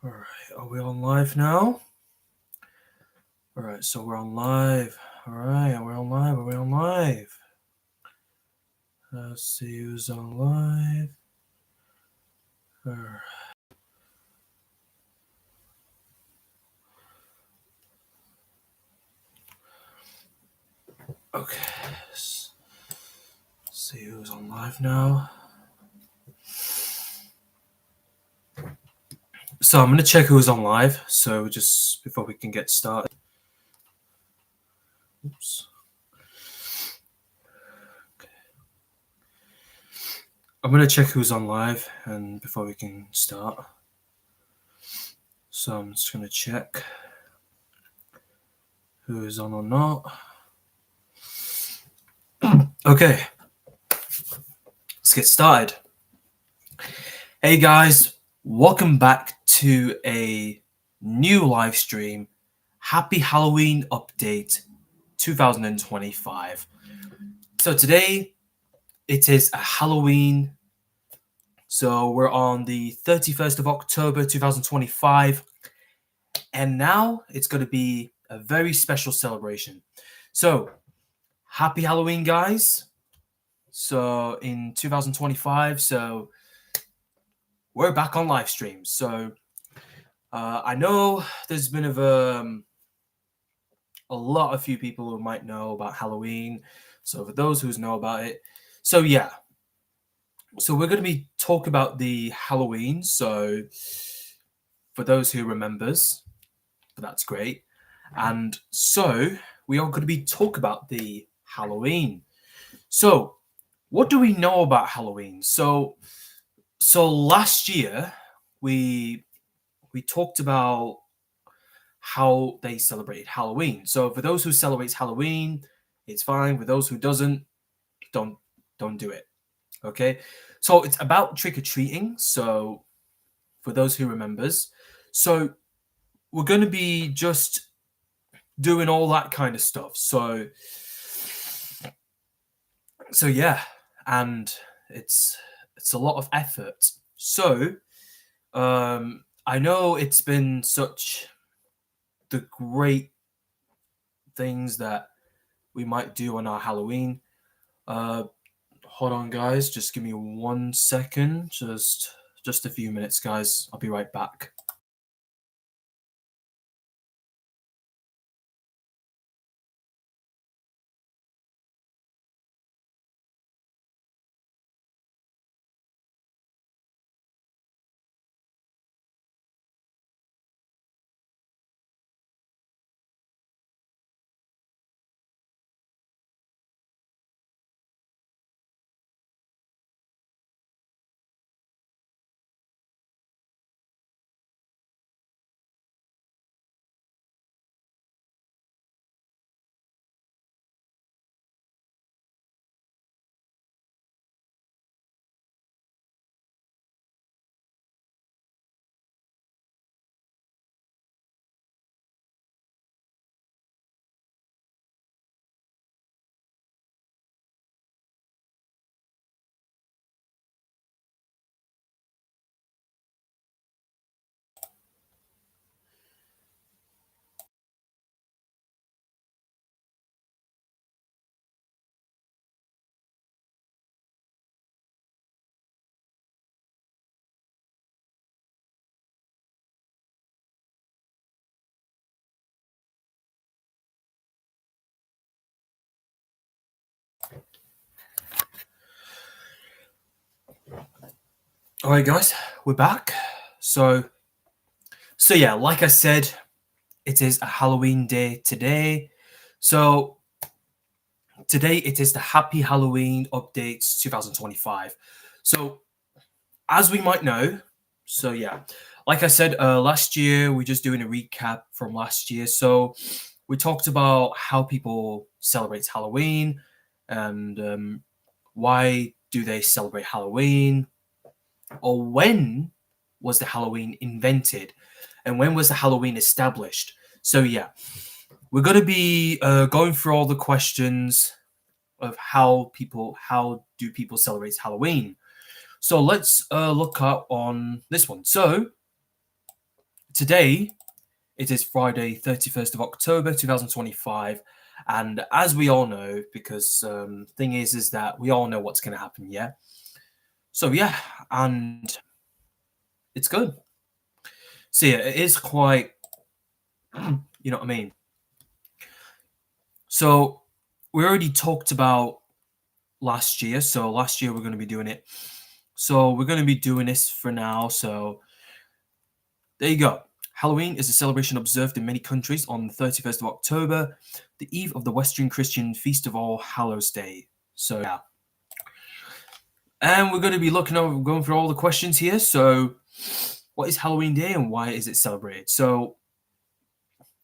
All right, are we on live now? All right, so we're on live. All right, we're on live. Are we on live? Let's see who's on live. All right. Okay, let's see who's on live now. So I'm going to check who's on live. So just before we can get started. Oops. Okay. I'm going to check who's on live and before we can start. So I'm just going to check who is on or not. Okay, let's get started. Hey guys, welcome back to a new live stream. Happy Halloween update 2025. So today it is a Halloween. So we're on the 31st of October 2025. And now it's going to be a very special celebration. So happy Halloween, guys. So in 2025, so we're back on live stream. So I know there's been a lot of few people who might know about Halloween. So for those who know about it, so yeah. So we're going to be talking about the Halloween. So for those who remembers, that's great. And so we are going to be talk about the Halloween. So what do we know about Halloween? So last year we talked about how they celebrated Halloween. So for those who celebrates Halloween, it's fine. For those who doesn't, don't do it. Okay. So it's about trick-or-treating. So for those who remembers, so we're going to be just doing all that kind of stuff. So yeah, and it's a lot of effort. So I know it's been such the great things that we might do on our Halloween. Hold on, guys. Just give me 1 second. Just a few minutes, guys. I'll be right back. All right, guys, we're back. So yeah, like I said, it is a Halloween day today. So today it is the Happy Halloween Updates 2025. So as we might know, so yeah, like I said, last year we're just doing a recap from last year. So we talked about how people celebrate Halloween and why do they celebrate Halloween, or when was the Halloween invented, and when was the Halloween established. So yeah, we're going to be going through all the questions of how do people celebrate Halloween. So let's look up on this one. So today it is Friday, 31st of October, 2025. And as we all know, because thing is that we all know what's going to happen, yeah? So, yeah, and it's good. So, yeah, it is quite, you know what I mean? So, we already talked about last year. So, last year we're going to be doing it. So, we're going to be doing this for now. So, there you go. Halloween is a celebration observed in many countries on the 31st of October, the eve of the Western Christian Feast of All Hallows Day. So, yeah. And we're going to be going through all the questions here. So, what is Halloween Day and why is it celebrated? So,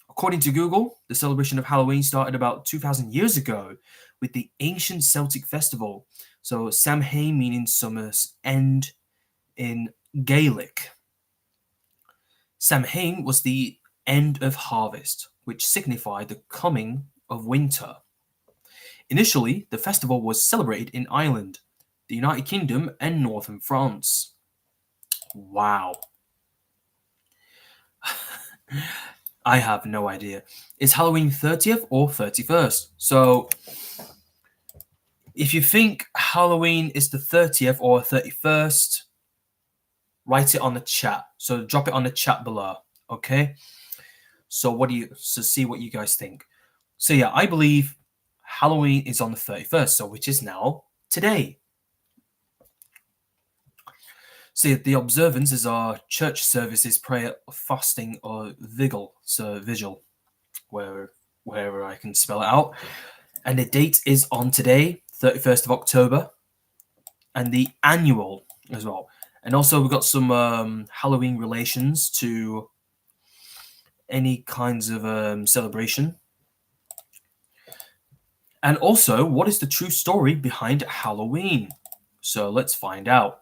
according to Google, the celebration of Halloween started about 2,000 years ago with the ancient Celtic festival. So, Samhain meaning summer's end in Gaelic. Samhain was the end of harvest, which signified the coming of winter. Initially, the festival was celebrated in Ireland, the United Kingdom, and northern France. Wow. I have no idea. Is Halloween 30th or 31st? So, if you think Halloween is the 30th or 31st, write it on the chat. So, drop it on the chat below, okay? So, see what you guys think. So, yeah, I believe Halloween is on the 31st, so which is now today. So the observance is our church services, prayer, fasting, or vigil. So vigil, wherever I can spell it out. And the date is on today, 31st of October, and the annual as well. And also we've got some Halloween relations to any kinds of celebration. And also, what is the true story behind Halloween? So let's find out.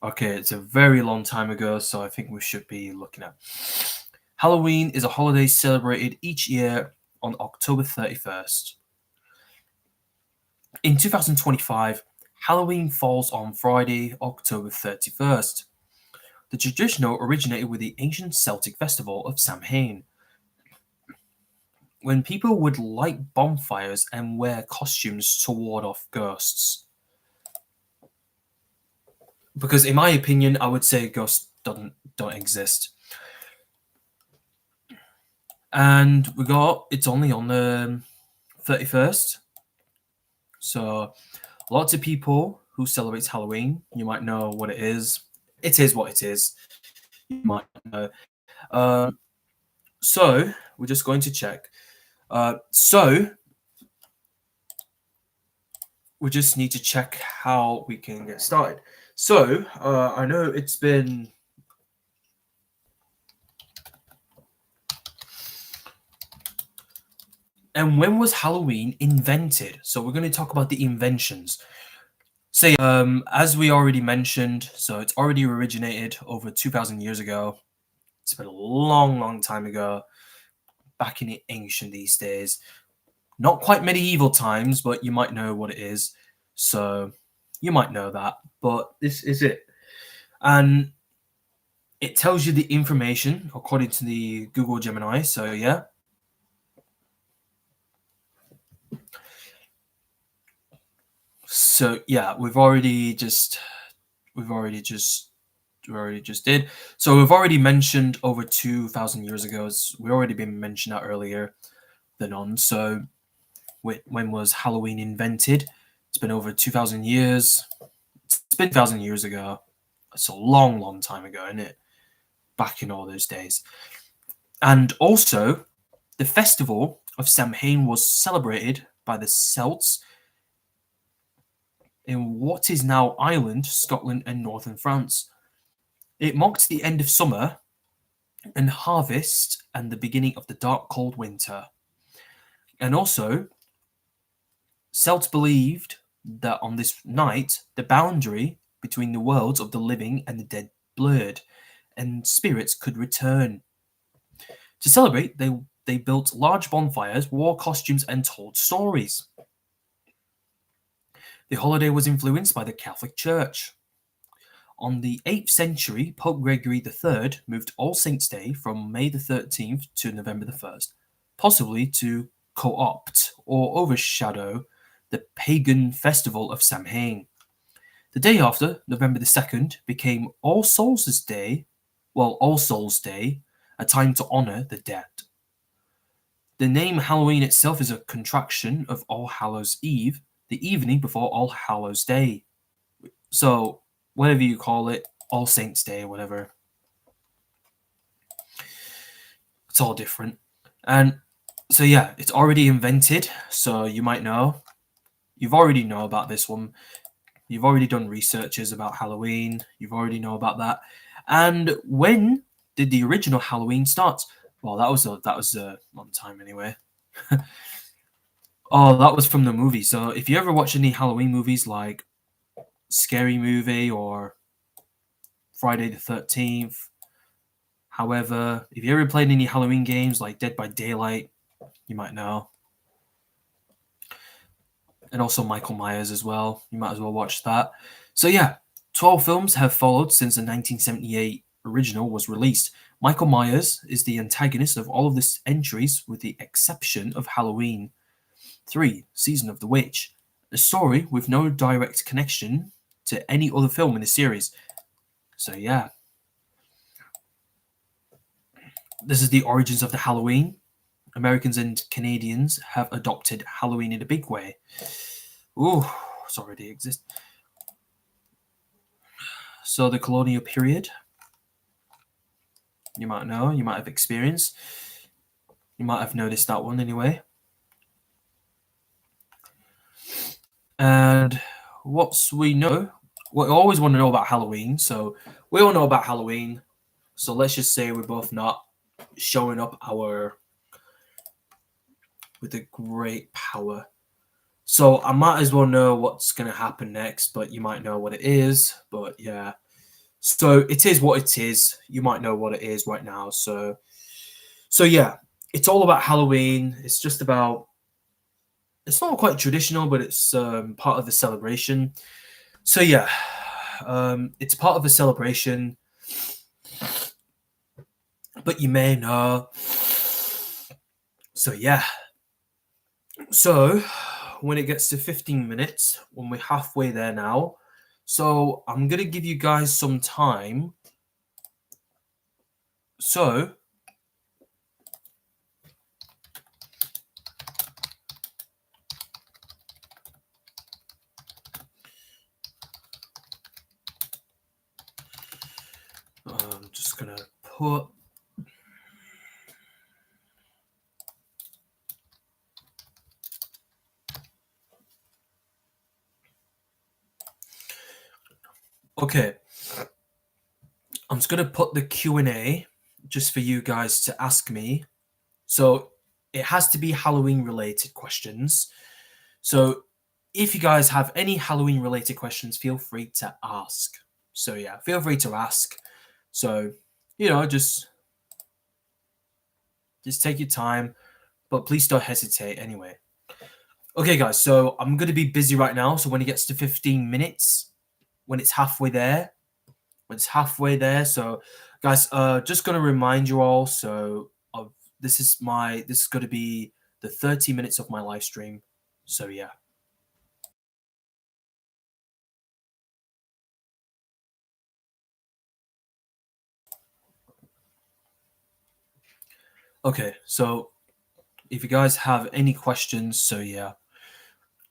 Okay, it's a very long time ago, so I think we should be looking at. Halloween is a holiday celebrated each year on October 31st. In 2025, Halloween falls on Friday, October 31st. The tradition originated with the ancient Celtic festival of Samhain, when people would light bonfires and wear costumes to ward off ghosts. Because in my opinion, I would say ghosts don't exist. And it's only on the 31st. So lots of people who celebrate Halloween, you might know what it is. It is what it is. You might know. So we're just going to check. So we just need to check how we can get started. So I know it's been and when was Halloween invented? So we're going to talk about the inventions. So as we already mentioned, so it's already originated over 2,000 years ago. It's been a long time ago, back in the ancient these days. Not quite medieval times, but you might know what it is. So you might know that, but this is it. And it tells you the information according to the Google Gemini. So yeah. So yeah, we've already just did. So we've already mentioned over 2,000 years ago. We already been mentioned that earlier than on. So when was Halloween invented? It's been over 2,000 years. It's been 1,000 years ago. It's a long time ago, isn't it? Back in all those days. And also, the festival of Samhain was celebrated by the Celts in what is now Ireland, Scotland, and northern France. It marked the end of summer and harvest and the beginning of the dark, cold winter. And also, Celts believed that on this night, the boundary between the worlds of the living and the dead blurred, and spirits could return. To celebrate, they built large bonfires, wore costumes, and told stories. The holiday was influenced by the Catholic Church. On the 8th century, Pope Gregory III moved All Saints' Day from May the 13th to November the 1st, possibly to co-opt or overshadow the pagan festival of Samhain. The day after, November the 2nd, became All Souls' Day, All Souls' Day, a time to honor the dead. The name Halloween itself is a contraction of All Hallows' Eve, the evening before All Hallows' Day. So, whatever you call it, All Saints' Day, whatever. It's all different. And so, yeah, it's already invented, so you might know. You've already know about this one. You've already done researches about Halloween. You've already know about that. And when did the original Halloween start? Well, that was a long time anyway. Oh, that was from the movie. So if you ever watch any Halloween movies like Scary Movie or Friday the 13th, however, if you ever played any Halloween games like Dead by Daylight, you might know. And also Michael Myers as well. You might as well watch that. So yeah, 12 films have followed since the 1978 original was released. Michael Myers is the antagonist of all of the entries with the exception of Halloween 3, Season of the Witch, a story with no direct connection to any other film in the series. So yeah. This is the origins of the Halloween. Americans and Canadians have adopted Halloween in a big way. Ooh, it's already exist. So the colonial period, you might know, you might have experienced, you might have noticed that one anyway. And what's we know, we always want to know about Halloween. So we all know about Halloween. So let's just say we're both not showing up with a great power. So I might as well know what's going to happen next, but you might know what it is. But yeah. So it is what it is. You might know what it is right now. So yeah, it's all about Halloween. It's just about. It's not quite traditional, but it's part of the celebration. So yeah, it's part of the celebration. But you may know. So yeah. So when it gets to 15 minutes, when we're halfway there now, so I'm gonna give you guys some time. So I'm just gonna put. Okay, I'm just gonna put the Q&A just for you guys to ask me. So it has to be Halloween related questions. So if you guys have any Halloween related questions, feel free to ask. So yeah, feel free to ask. So just take your time, but please don't hesitate anyway. Okay, guys. So I'm gonna be busy right now. So when it gets to 15 minutes, when it's halfway there, so guys, just gonna remind you all. So of this is going to be the 30 minutes of my live stream. So yeah. Okay, so if you guys have any questions, so yeah.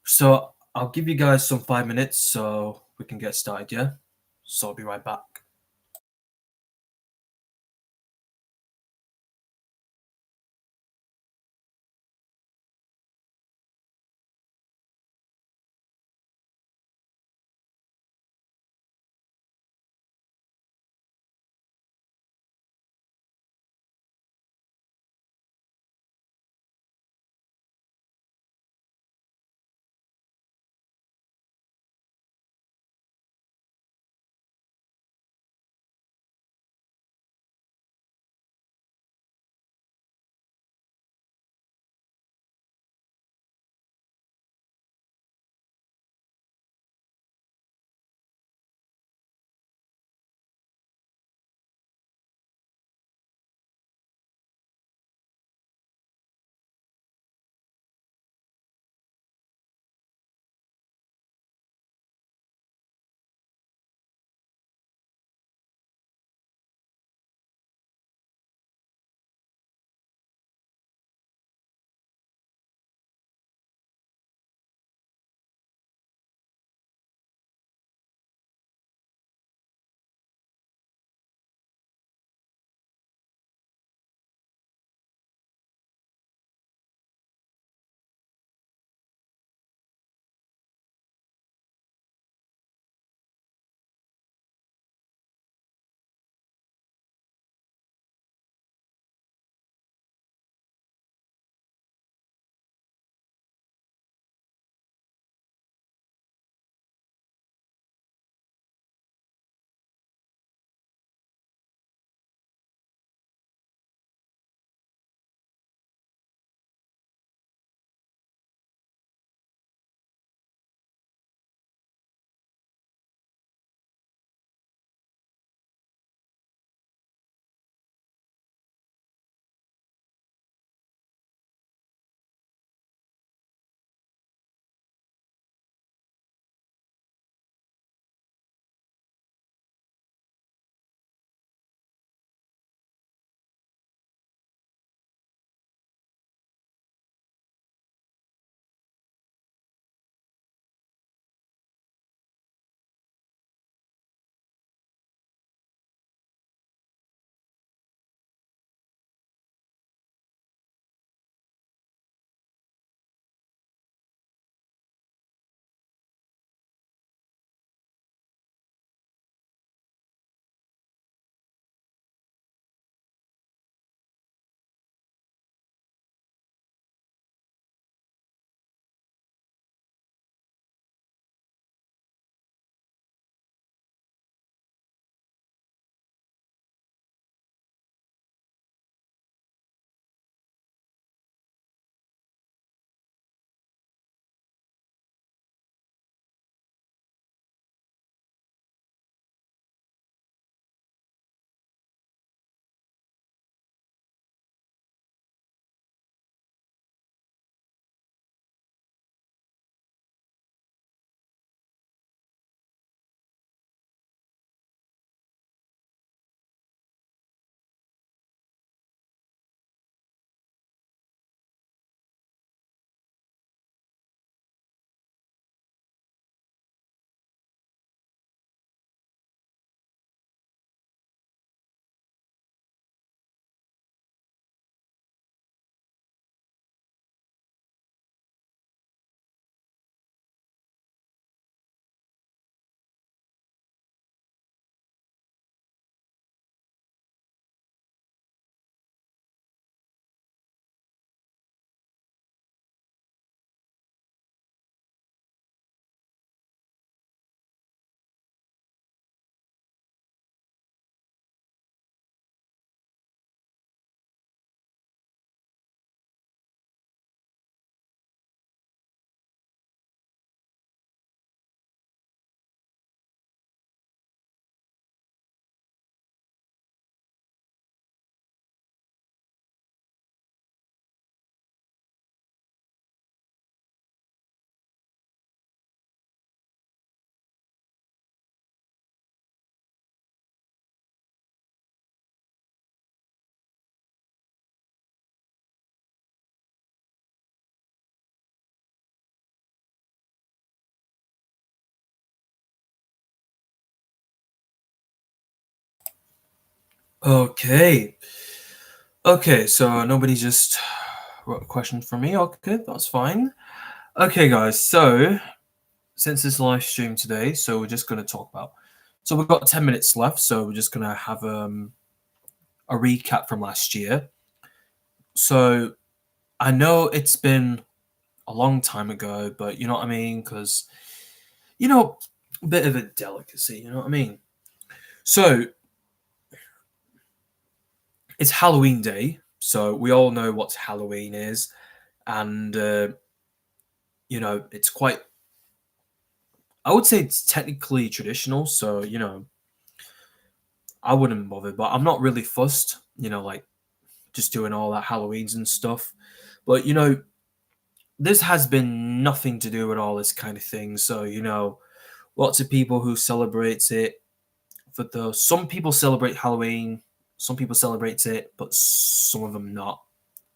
So I'll give you guys some 5 minutes so we can get started, yeah? So I'll be right back. Okay. Okay, so nobody just wrote a question for me. Okay, that's fine. Okay, guys, so since this live stream today, so we're just going to talk about. So we've got 10 minutes left, so we're just going to have a recap from last year. So I know it's been a long time ago, but you know what I mean? Because, a bit of a delicacy, you know what I mean? So it's Halloween Day, so we all know what Halloween is, and, it's quite, I would say it's technically traditional, so, I wouldn't bother, but I'm not really fussed, like just doing all that Halloweens and stuff. But, this has been nothing to do with all this kind of thing. So, lots of people who celebrates it. Some people celebrate Halloween, some people celebrate it, but some of them not.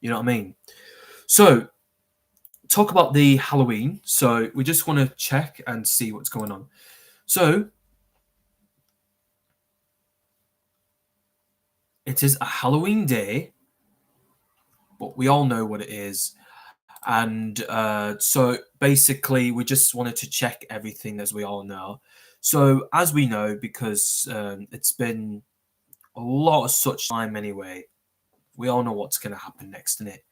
You know what I mean? So, talk about the Halloween. So, we just want to check and see what's going on. So, it is a Halloween day, but we all know what it is. And so basically, we just wanted to check everything as we all know. So, as we know, because it's been a lot of such time anyway, we all know what's going to happen next in it.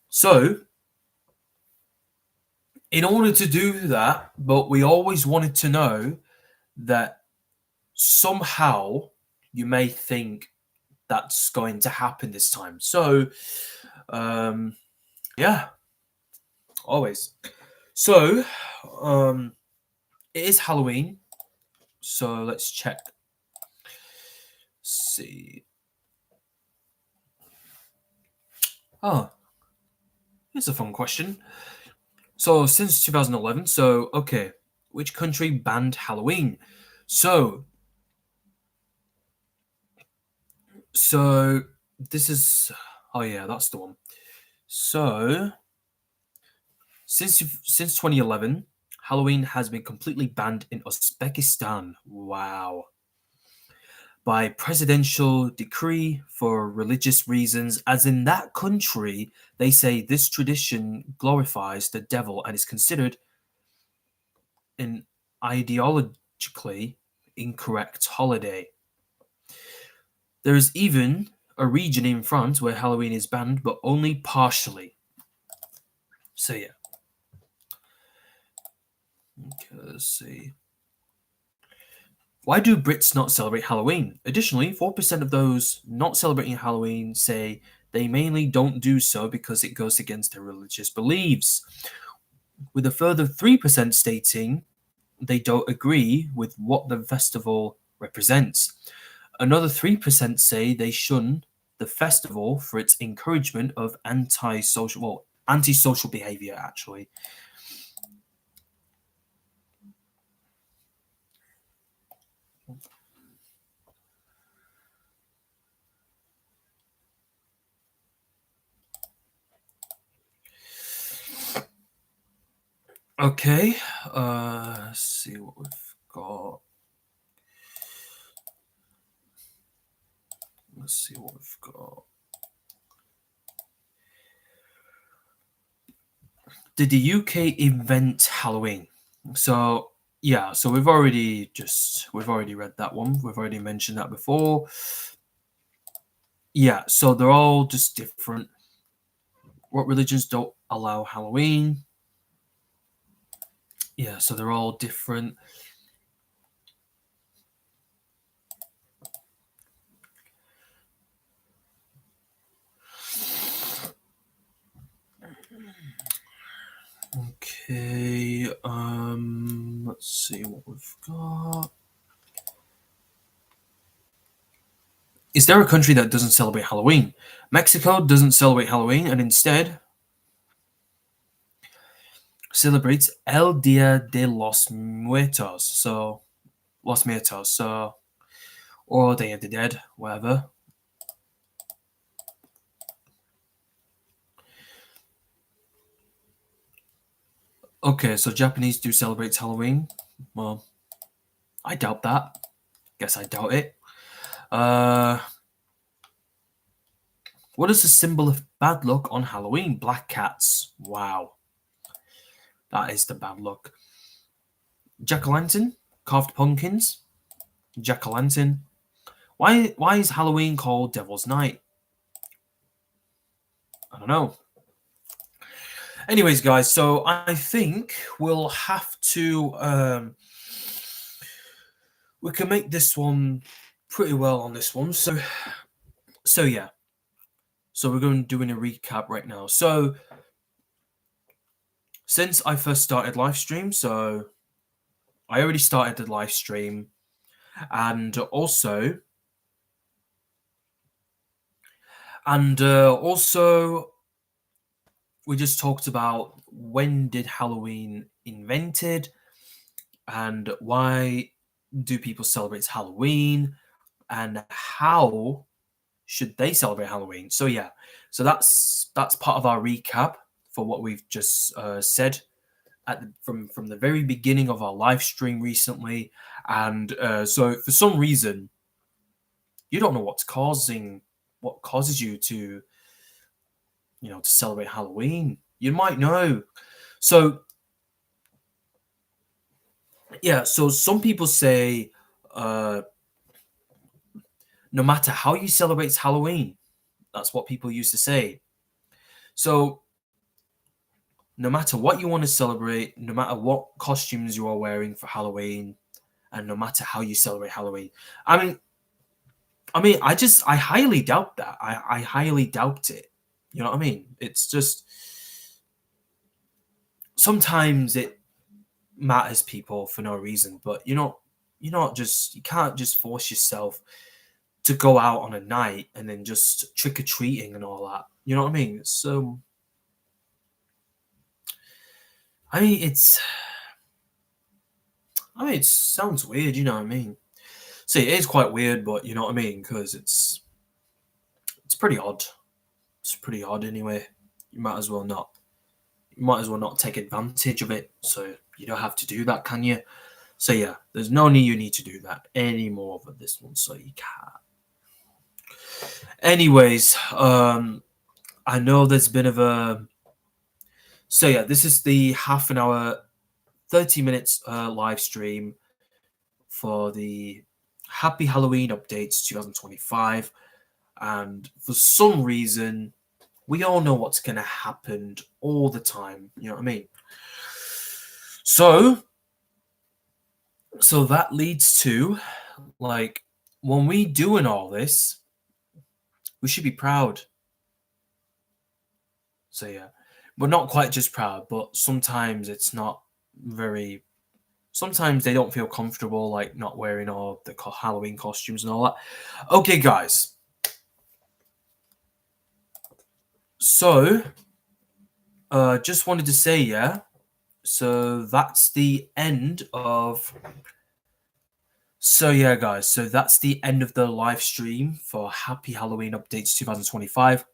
So, in order to do that, but we always wanted to know that somehow you may think that's going to happen this time. So, yeah, always. So, it is Halloween. So let's check. See. Oh, here's a fun question. So since 2011, so okay, which country banned Halloween? So this is, oh yeah, that's the one. So since 2011, Halloween has been completely banned in Uzbekistan. Wow. By presidential decree for religious reasons, as in that country, they say this tradition glorifies the devil and is considered an ideologically incorrect holiday. There is even a region in France where Halloween is banned, but only partially. So yeah. Okay, let's see. Why do Brits not celebrate Halloween? Additionally, 4% of those not celebrating Halloween say they mainly don't do so because it goes against their religious beliefs, with a further 3% stating they don't agree with what the festival represents. Another 3% say they shun the festival for its encouragement of antisocial behavior, actually. Okay, let's see what we've got. Let's see what we've got. Did the UK invent Halloween? So yeah, so we've already read that one. We've already mentioned that before. Yeah, so they're all just different. What religions don't allow Halloween? Yeah, so they're all different. Okay, let's see what we've got. Is there a country that doesn't celebrate Halloween? Mexico doesn't celebrate Halloween and instead celebrates El Dia de los Muertos. So, Los Muertos, so, or Day of the Dead, whatever. Okay, so Japanese do celebrate Halloween. Well, I doubt that. Guess I doubt it. What is the symbol of bad luck on Halloween? Black cats. Wow. That is the bad luck. Jack-o'-lantern? Carved pumpkins? Jack-o'-lantern. Why is Halloween called Devil's Night? I don't know. Anyways, guys, so I think we'll have to we can make this one pretty well on this one. So yeah. So we're going to doing a recap right now. So since I first started live stream, so I already started the live stream, and also we just talked about when did Halloween invented and why do people celebrate Halloween and how should they celebrate Halloween. So yeah, so that's part of our recap for what we've just said from the very beginning of our live stream recently. And so for some reason you don't know what causes you to to celebrate Halloween. You might know. So yeah, so some people say no matter how you celebrate Halloween, that's what people used to say. So no matter what you want to celebrate, no matter what costumes you are wearing for Halloween, and no matter how you celebrate Halloween, I mean, I highly doubt that. I highly doubt it. You know what I mean? It's just sometimes it matters people for no reason, but you can't just force yourself to go out on a night and then just trick or treating and all that. You know what I mean? So it sounds weird, you know what I mean? See, it is quite weird, but you know what I mean? Because it's pretty odd. It's pretty odd anyway. You might as well not take advantage of it. So you don't have to do that, can you? So yeah, there's no need you need to do that anymore for this one, so you can't. Anyways, I know there's a bit of a... So yeah, this is the half an hour, 30 minutes live stream for the Happy Halloween Updates 2025. And for some reason, we all know what's going to happen all the time. You know what I mean? So that leads to, like, when we doing all this, we should be proud. So yeah, but not quite just proud, but sometimes it's not very... Sometimes they don't feel comfortable, like, not wearing all the Halloween costumes and all that. Okay, guys. So, just wanted to say, yeah, so that's the end of... So yeah, guys, so that's the end of the live stream for Happy Halloween Updates 2025.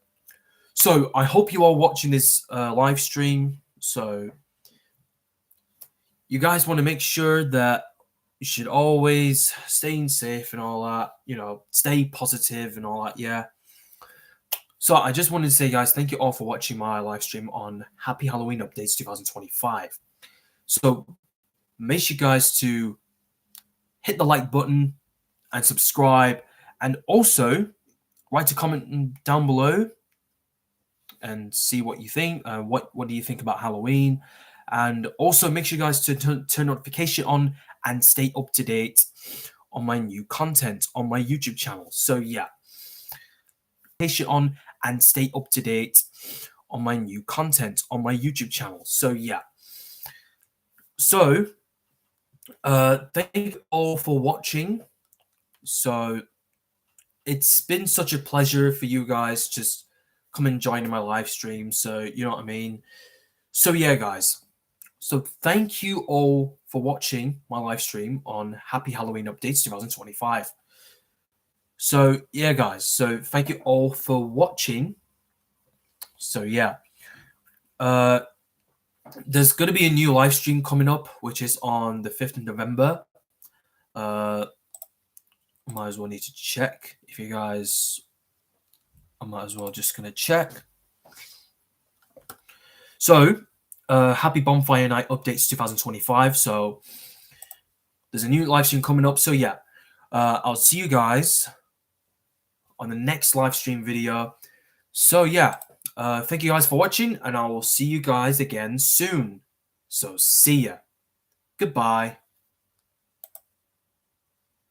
So I hope you are watching this live stream. So you guys want to make sure that you should always staying safe and all that, stay positive and all that, yeah. So I just wanted to say, guys, thank you all for watching my live stream on Happy Halloween Updates 2025. So make sure, guys, to hit the like button and subscribe, and also write a comment down below and see what you think. What do you think about Halloween? And also make sure, guys, to turn notification on and stay up to date on my new content on my YouTube channel. So yeah, notification on and stay up to date on my new content on my YouTube channel. So yeah. So thank you all for watching. So it's been such a pleasure for you guys just come and join in my live stream. So you know what I mean? So yeah, guys. So thank you all for watching my live stream on Happy Halloween Updates 2025. So yeah, guys. So thank you all for watching. So yeah. There's going to be a new live stream coming up, which is on the 5th of November. Might as well need to check if you guys. I might as well just gonna check. So, happy Bonfire Night updates 2025. So, there's a new live stream coming up. So yeah, I'll see you guys on the next live stream video. So yeah, thank you guys for watching, and I will see you guys again soon. So see ya. Goodbye.